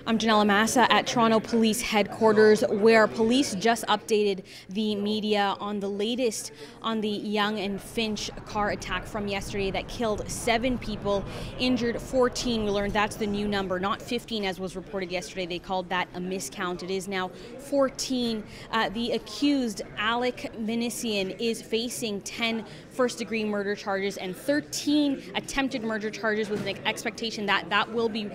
I'm Ginella Massa at Toronto Police Headquarters, where police just updated the media on the latest on the Young and Finch car attack from yesterday that killed 7 people, injured 14. We learned that's the new number, not 15 as was reported yesterday. They called that a miscount. It is now 14. The accused, Alec Minisian, is facing 10 first-degree murder charges and 13 attempted murder charges, with an expectation that that will be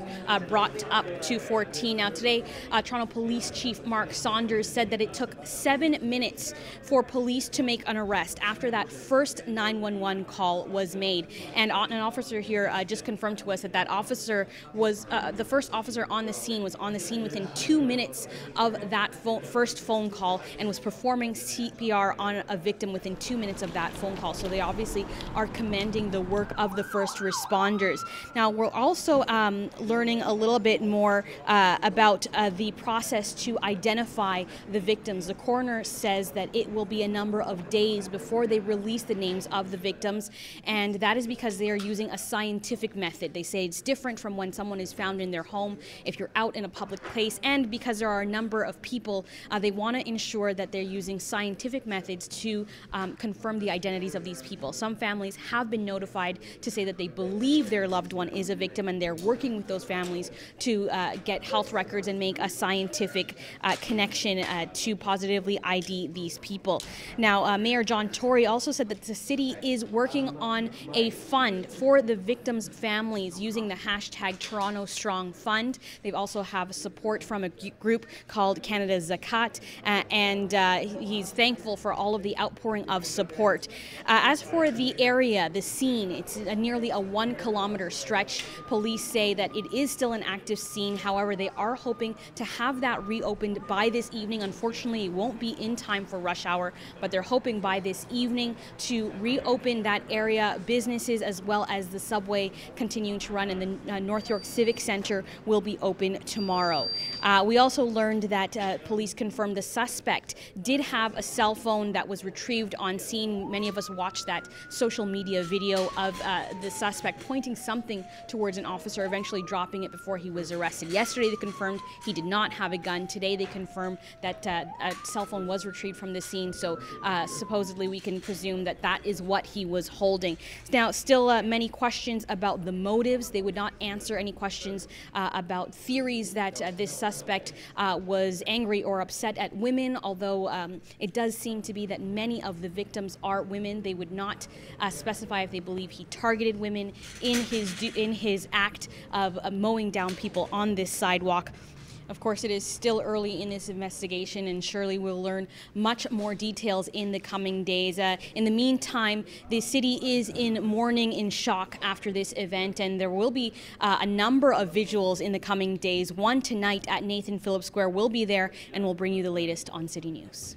brought up to 14. Now today, Toronto Police Chief Mark Saunders said that it took 7 minutes for police to make an arrest after that first 911 call was made. And an officer here just confirmed to us that that officer was, the first officer on the scene was on the scene within 2 minutes of that first phone call and was performing CPR on a victim within 2 minutes of that phone call. So they obviously are commending the work of the first responders. Now we're also learning a little bit more about the process to identify the victims. The coroner says that it will be a number of days before they release the names of the victims, and that is because they are using a scientific method. They say it's different from when someone is found in their home, if you're out in a public place, and because there are a number of people, they want to ensure that they're using scientific methods to confirm the identities of these people. Some families have been notified to say that they believe their loved one is a victim, and they're working with those families to get health records and make a scientific connection to positively ID these people. Now, Mayor John Tory also said that the city is working on a fund for the victims' families using the hashtag Toronto Strong Fund. They also have support from a group called Canada Zakat, and he's thankful for all of the outpouring of support. As for the area, the scene, it's nearly a 1-kilometer stretch. Police say that it is still an active scene. However, they are hoping to have that reopened by this evening. Unfortunately, it won't be in time for rush hour, but they're hoping by this evening to reopen that area. Businesses as well as the subway continuing to run, and the North York Civic Center will be open tomorrow. We also learned that police confirmed the suspect did have a cell phone that was retrieved on scene. Many of us watched that social media video of the suspect pointing something towards an officer, eventually dropping it before he was arrested. Yesterday they confirmed he did not have a gun. Today they confirmed that a cell phone was retrieved from the scene, so supposedly we can presume that that is what he was holding. Now, still many questions about the motives. They would not answer any questions about theories that this suspect was angry or upset at women, although it does seem to be that many of the victims are women. They would not specify if they believe he targeted women in his act of mowing down people on this sidewalk. Of course, it is still early in this investigation, and surely we'll learn much more details in the coming days. In the meantime, the city is in mourning, in shock after this event, and there will be a number of visuals in the coming days. One tonight at Nathan Phillips Square will be there, and we'll bring you the latest on City News.